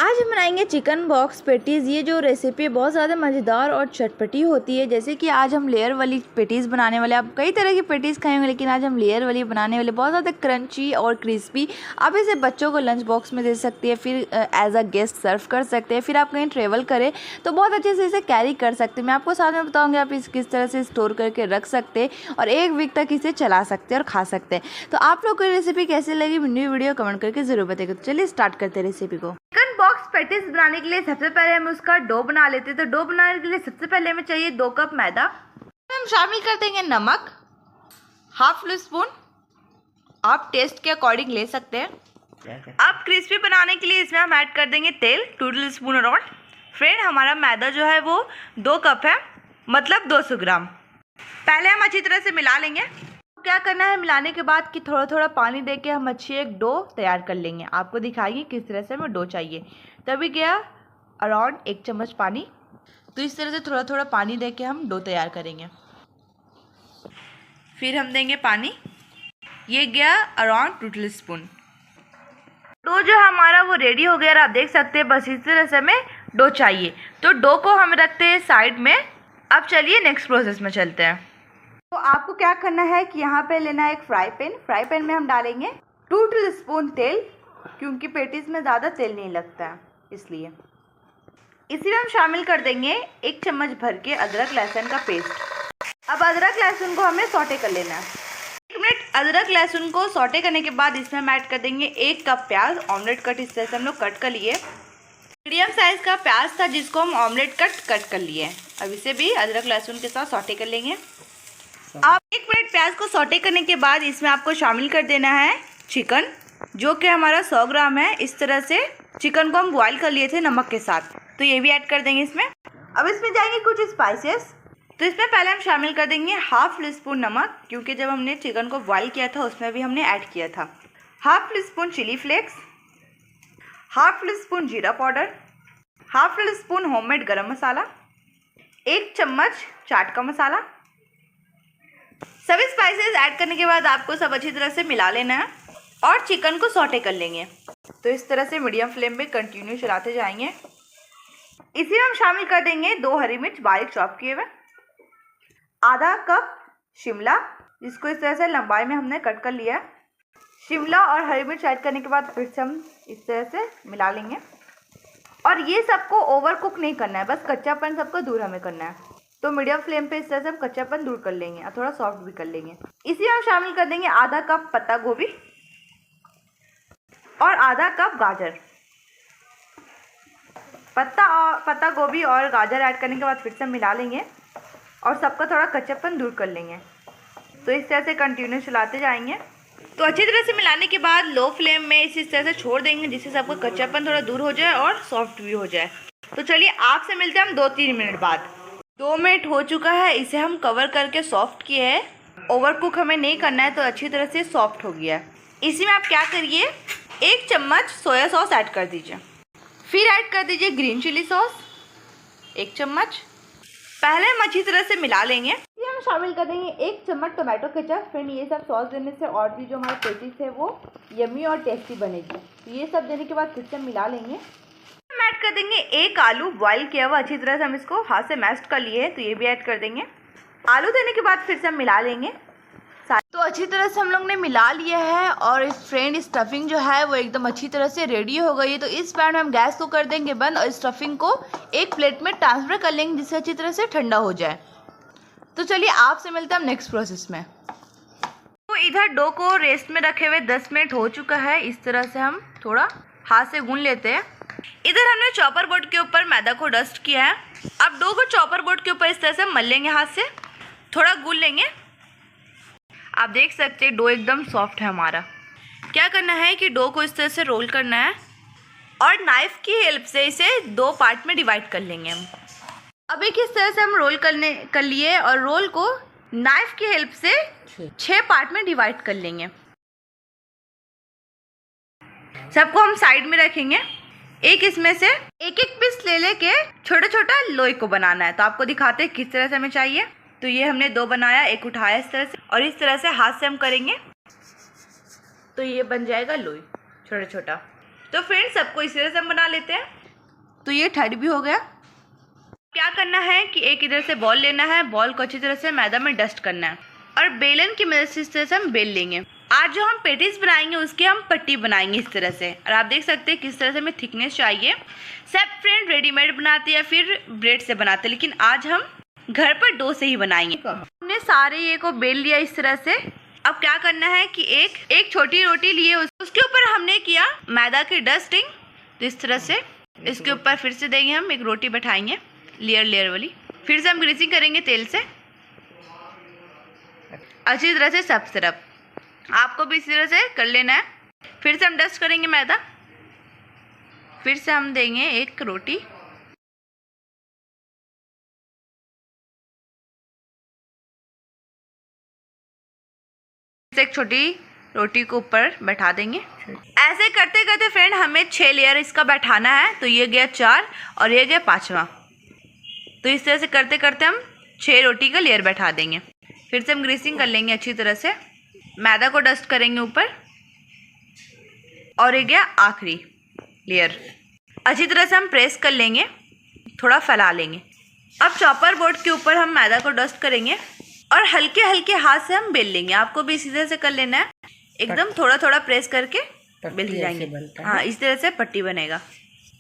आज हम बनाएंगे चिकन बॉक्स पेटीज़। ये जो रेसिपी बहुत ज़्यादा मज़ेदार और चटपटी होती है। जैसे कि आज हम लेयर वाली पेटीज़ बनाने वाले, आप कई तरह की पेटीज़ खाएंगे लेकिन आज हम लेयर वाली बनाने वाले, बहुत ज़्यादा क्रंची और क्रिस्पी। आप इसे बच्चों को लंच बॉक्स में दे सकती है, फिर एज अ गेस्ट सर्व कर सकते हैं, फिर आप कहीं ट्रेवल करें तो बहुत अच्छे से इसे कैरी कर सकते हैं। मैं आपको साथ में बताऊँगी आप इस किस तरह से स्टोर करके रख सकते हैं और 1 वीक तक इसे चला सकते हैं और खा सकते हैं। तो आप लोग को रेसिपी कैसी लगी न्यू वीडियो कमेंट करके ज़रूर बताइएगा। तो चलिए स्टार्ट करते हैं रेसिपी को। चिकन बॉक्स पैटीज बनाने के लिए सबसे पहले हम उसका डो बना लेते हैं। तो डो बनाने के लिए सबसे पहले हमें चाहिए 2 कप मैदा। हम शामिल कर देंगे नमक, हाफ टीस्पून, आप टेस्ट के अकॉर्डिंग ले सकते हैं। अब क्रिस्पी बनाने के लिए इसमें हम ऐड कर देंगे तेल 2 टीस्पून अराउंड। फ्रेंड, हमारा मैदा जो है वो 2 कप है, मतलब 200 ग्राम। पहले हम अच्छी तरह से मिला लेंगे। क्या करना है, मिलाने के बाद कि थोड़ा थोड़ा पानी देके हम अच्छी एक डो तैयार कर लेंगे। आपको दिखाइए किस तरह से हमें डो चाहिए। तभी गया अराउंड 1 चम्मच पानी। तो इस तरह से थोड़ा थोड़ा पानी देके हम डो तैयार करेंगे। फिर हम देंगे पानी, ये गया अराउंड 2 टीस्पून। डो जो हमारा वो रेडी हो गया। आप देख सकते हैं बस इस तरह से हमें डो चाहिए। तो डो को हम रखते हैं साइड में। अब चलिए नेक्स्ट प्रोसेस में चलते हैं। तो आपको क्या करना है कि यहाँ पे लेना है एक फ्राई पैन में हम डालेंगे 2 टीस्पून तेल, क्योंकि पेटीज में ज़्यादा तेल नहीं लगता है इसलिए। इसी में हम शामिल कर देंगे 1 चम्मच भर के अदरक लहसुन का पेस्ट। अब अदरक लहसुन को हमें सौटे कर लेना है। 1 मिनट अदरक लहसुन को सौटे करने के बाद इसमें हम ऐड कर देंगे 1 कप प्याज। ऑमलेट कट इस तरह से हम लोग कट कर लिए। मीडियम साइज़ का प्याज था जिसको हम ऑमलेट कट कर लिए। अब इसे भी अदरक लहसुन के साथ सौटे कर लेंगे। आप 1 मिनट प्याज को सौटे करने के बाद इसमें आपको शामिल कर देना है चिकन, जो कि हमारा 100 ग्राम है। इस तरह से चिकन को हम बॉईल कर लिए थे नमक के साथ, तो ये भी ऐड कर देंगे इसमें। अब इसमें जाएंगे कुछ स्पाइसेस। तो इसमें पहले हम शामिल कर देंगे हाफ टीस्पून नमक, क्योंकि जब हमने चिकन को बॉईल किया था उसमें भी हमने ऐड किया था। Half teaspoon chilli flakes, half teaspoon जीरा powder, half teaspoon homemade garam masala, 1 चम्मच चाट का मसाला। सभी स्पाइसेस ऐड करने के बाद आपको सब अच्छी तरह से मिला लेना है और चिकन को सौटे कर लेंगे। तो इस तरह से मीडियम फ्लेम पे कंटिन्यू चलाते जाएंगे। इसी में हम शामिल कर देंगे 2 हरी मिर्च बारीक चॉप किए हुए, आधा कप शिमला, जिसको इस तरह से लंबाई में हमने कट कर लिया है। शिमला और हरी मिर्च ऐड करने के बाद फिर से हम इस तरह से मिला लेंगे। और ये सबको ओवर कुक नहीं करना है, बस कच्चापन सबको दूर हमें करना है। तो मीडियम फ्लेम पे इस तरह से हम कच्चापन दूर कर लेंगे और थोड़ा सॉफ्ट भी कर लेंगे। इसी में हम शामिल कर देंगे आधा कप पत्ता गोभी और आधा कप गाजर। पत्ता गोभी और गाजर ऐड करने के बाद फिर से मिला लेंगे और सबका थोड़ा कच्चापन दूर कर लेंगे। तो इस तरह से कंटिन्यू चलाते जाएंगे। तो अच्छी तरह से मिलाने के बाद लो फ्लेम में इस तरह से छोड़ देंगे, जिससे सबका कच्चापन थोड़ा दूर हो जाए और सॉफ्ट भी हो जाए। तो चलिए आपसे मिलते हैं हम 2-3 मिनट बाद। 2 मिनट हो चुका है। इसे हम कवर करके सॉफ्ट किए हैं। ओवर कुक हमें नहीं करना है, तो अच्छी तरह से सॉफ्ट हो गया है। इसी में आप क्या करिए, 1 चम्मच सोया सॉस ऐड कर दीजिए। फिर ऐड कर दीजिए ग्रीन चिली सॉस 1 चम्मच। पहले हम अच्छी तरह से मिला लेंगे। फिर हम शामिल कर देंगे 1 चम्मच टोमेटो केचप। फ्रेंड, ये सब सॉस देने से और भी जो हमारे पेटीज है वो यम्मी और टेस्टी बनेगी। तो ये सब देने के बाद फिर से मिला लेंगे। ऐड कर देंगे 1 आलू बॉईल किया हुआ। अच्छी तरह से हम इसको हाथ से मैश कर लिए हैं, तो ये भी ऐड कर देंगे। आलू देने के बाद फिर से हम मिला लेंगे। तो अच्छी तरह से हम लोग ने मिला लिया है और फ्रेंड स्टफिंग जो है वो एकदम अच्छी तरह से रेडी हो गई है। तो इस पैन में हम गैस को कर देंगे बंद और स्टफिंग को एक प्लेट में ट्रांसफ़र कर लेंगे, जिससे अच्छी तरह से ठंडा हो जाए। तो चलिए आपसे मिलते हैं हम नेक्स्ट प्रोसेस में। तो इधर डो को रेस्ट में रखे हुए 10 मिनट हो चुका है। इस तरह से हम थोड़ा हाथ से गूंद लेते हैं। इधर हमने चॉपर बोर्ड के ऊपर मैदा को डस्ट किया है। अब डो को चॉपर बोर्ड के ऊपर इस तरह से मल लेंगे, हाथ से थोड़ा गूंद लेंगे। आप देख सकते हैं डो एकदम सॉफ्ट है हमारा। क्या करना है कि डो को इस तरह से रोल करना है और नाइफ की हेल्प से इसे 2 पार्ट में डिवाइड कर लेंगे हम। अब एक इस तरह से हम रोल कर लिए और रोल को नाइफ की हेल्प से 6 पार्ट में डिवाइड कर लेंगे। सबको हम साइड में रखेंगे। एक इसमें से एक पीस ले लेके छोटा छोटा लोई को बनाना है। तो आपको दिखाते हैं किस तरह से हमें चाहिए। तो ये हमने 2 बनाया, एक उठाया इस तरह से और इस तरह से हाथ से हम करेंगे तो ये बन जाएगा लोई छोटा छोटा। तो फ्रेंड्स सबको इसी तरह से हम बना लेते हैं। तो ये थर्ड भी हो गया। क्या करना है कि एक इधर से बॉल लेना है, बॉल को अच्छी तरह से मैदा में डस्ट करना है और बेलन की मदद से इस तरह से हम बेल लेंगे। आज जो हम पेटीज बनाएंगे उसकी हम पट्टी बनाएंगे इस तरह से, और आप देख सकते हैं किस तरह से हमें थिकनेस चाहिए। सब फ्रेंड रेडीमेड बनाते या फिर ब्रेड से बनाते, लेकिन आज हम घर पर डो से ही बनाएंगे। हमने सारे ये को बेल लिया इस तरह से। अब क्या करना है कि एक छोटी रोटी लिए, उसके ऊपर हमने किया मैदा की डस्टिंग। तो इस तरह से इसके ऊपर फिर से देंगे हम एक रोटी बैठाएंगे लेयर वाली। फिर से हम ग्रीसिंग करेंगे तेल से अच्छी तरह से सब तरफ। आपको भी इसी तरह से कर लेना है। फिर से हम डस्ट करेंगे मैदा, फिर से हम देंगे एक रोटी, एक छोटी रोटी को ऊपर बैठा देंगे। ऐसे करते करते फ्रेंड हमें 6 लेयर इसका बैठाना है। तो ये गया 4 और ये गया 5वां। तो इस तरह से करते करते हम 6 रोटी का लेयर बैठा देंगे। फिर से हम ग्रीसिंग कर लेंगे अच्छी तरह से, मैदा को डस्ट करेंगे ऊपर, और ये गया आखिरी लेयर। अच्छी तरह से हम प्रेस कर लेंगे, थोड़ा फैला लेंगे। अब चॉपर बोर्ड के ऊपर हम मैदा को डस्ट करेंगे और हल्के हल्के हाथ से हम बेल लेंगे। आपको भी इसी तरह से कर लेना है, एकदम थोड़ा थोड़ा प्रेस करके बेलते जाएंगे। हाँ, इस तरह से पट्टी बनेगा।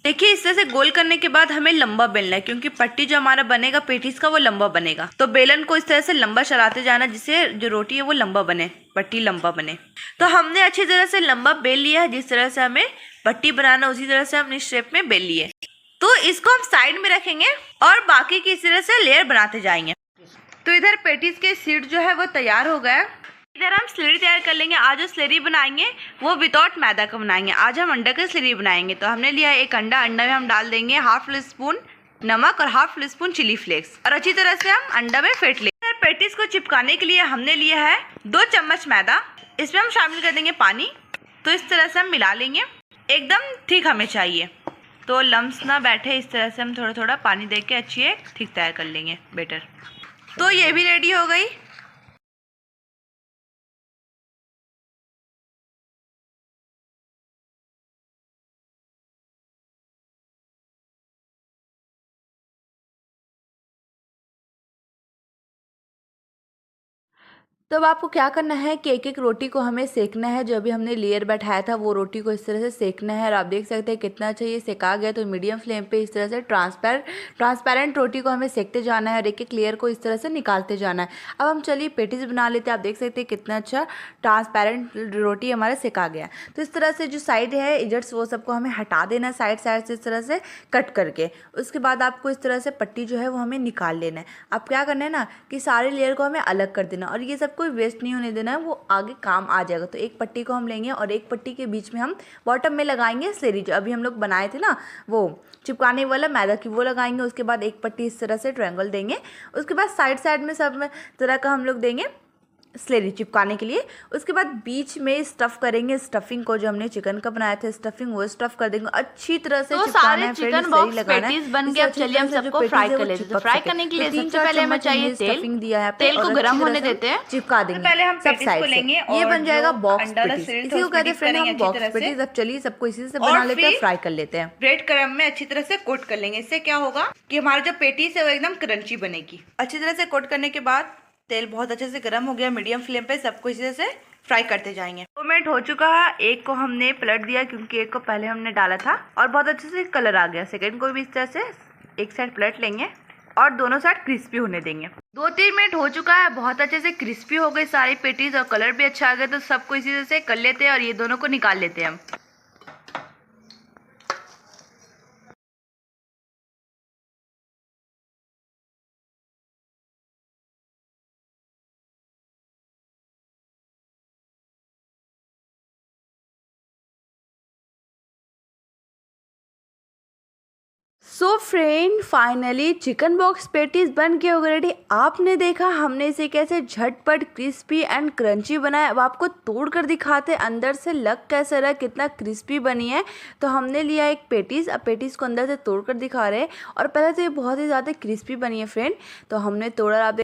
देखिए इस तरह से गोल करने के बाद हमें लंबा बेलना है, क्योंकि पट्टी जो हमारा बनेगा पेटीज का वो लंबा बनेगा। तो बेलन को इस तरह से लंबा चलाते जाना, जिससे जो रोटी है वो लंबा बने, पट्टी लंबा बने। तो हमने अच्छी तरह से लंबा बेल लिया है। जिस तरह से हमें पट्टी बनाना उसी तरह से हमने इस शेप में बेल लिए। तो इसको हम साइड में रखेंगे और बाकी की इस तरह से लेयर बनाते जाएंगे। तो इधर पेटीज के सीट जो है वो तैयार हो गया। इधर हम स्लेरी तैयार कर लेंगे। आज जो स्लेरी बनाएंगे वो विदाउट मैदा का बनाएंगे। आज हम अंडा की स्लेरी बनाएंगे। तो हमने लिया एक अंडा में हम डाल देंगे हाफ टीस्पून नमक और हाफ टीस्पून चिली फ्लेक्स, और अच्छी तरह से हम अंडा में फेंट लेंगे। पेटीज को चिपकाने के लिए हमने लिया है 2 चम्मच मैदा। इसमें हम शामिल कर देंगे पानी। तो इस तरह से हम मिला लेंगे, एकदम ठीक हमें चाहिए, तो लम्स ना बैठे। इस तरह से हम थोड़ा थोड़ा पानी दे के अच्छी एक ठीक तैयार कर लेंगे बेटर। तो ये भी रेडी हो गई। तब आपको क्या करना है कि एक एक रोटी को हमें सेकना है। जो अभी हमने लेयर बैठाया था वो रोटी को इस तरह से सेकना है। और आप देख सकते हैं कितना अच्छा ये सेका गया। तो मीडियम फ्लेम पे इस तरह से ट्रांसपेरेंट रोटी को हमें सेकते जाना है और एक एक लेयर को इस तरह से निकालते जाना है। अब हम चलिए पेटीज बना लेते हैं। आप देख सकते हैं कितना अच्छा ट्रांसपेरेंट रोटी हमारा सेका गया। तो इस तरह से जो साइड है इजर्ट्स वो सबको हमें हटा देना साइड से इस तरह से कट करके। उसके बाद आपको इस तरह से पट्टी जो है वो हमें निकाल लेना है। अब क्या करना है ना कि सारे लेयर को हमें अलग कर देना, और ये सब कोई वेस्ट नहीं होने देना है, वो आगे काम आ जाएगा। तो एक पट्टी को हम लेंगे और एक पट्टी के बीच में हम बॉटम में लगाएंगे स्लेरी, जो अभी हम लोग बनाए थे ना वो चिपकाने वाला मैदा की, वो लगाएंगे। उसके बाद एक पट्टी इस तरह से ट्रायंगल देंगे। उसके बाद साइड में सब तरह का हम लोग देंगे स्लेरी चिपकाने के लिए। उसके बाद बीच में स्टफ करेंगे स्टफिंग को, जो हमने चिकन का बनाया था स्टफिंग, वो स्टफ कर देंगे अच्छी तरह से। तो सारे चिकन बॉक्स पैटीज बन गए। अब चलिए हम सबको फ्राई कर लेते हैं। तो फ्राई करने के लिए सबसे पहले हमें चाहिए तेल दिया है। तेल को गर्म होने देते हैं, चिपका देंगे पहले हम सब साइड से। ये बन जाएगा बॉक्स पैटीज, इसी को कहते हैं फ्रेंड हम बॉक्स पैटीज। अब चलिए सबको इसी से बना लेते हैं, फ्राई कर लेते हैं। ब्रेड क्रम्ब में अच्छी तरह से कोट कर लेंगे। इससे क्या होगा कि हमारा जो पेटीज है वो एकदम क्रंची बनेगी। अच्छी तरह से कोट करने के बाद तेल बहुत अच्छे से गर्म हो गया। मीडियम फ्लेम पे सबको इसी तरह से फ्राई करते जाएंगे। 2 मिनट हो चुका है। एक को हमने पलट दिया क्योंकि एक को पहले हमने डाला था और बहुत अच्छे से कलर आ गया। सेकंड को भी इस तरह से एक साइड पलट लेंगे और दोनों साइड क्रिस्पी होने देंगे। 2-3 मिनट हो चुका है, बहुत अच्छे से क्रिस्पी हो गई सारी पेटीज और कलर भी अच्छा आ गया। तो सबको इसी तरह से कर लेते हैं और ये दोनों को निकाल लेते हैं हम। So friend finally chicken box patties बन के हो गए रेडी। आपने देखा हमने इसे कैसे झटपट क्रिस्पी एंड क्रंची बनाया। अब आपको तोड़ कर दिखाते अंदर से लग कैसा रहा, कितना क्रिस्पी बनी है। तो हमने लिया एक पेटीज, अब पेटीज को अंदर से तोड़ कर दिखा रहे हैं और पहले तो ये बहुत ही ज़्यादा क्रिस्पी बनी है फ्रेंड। तो हमने तोड़ा, आप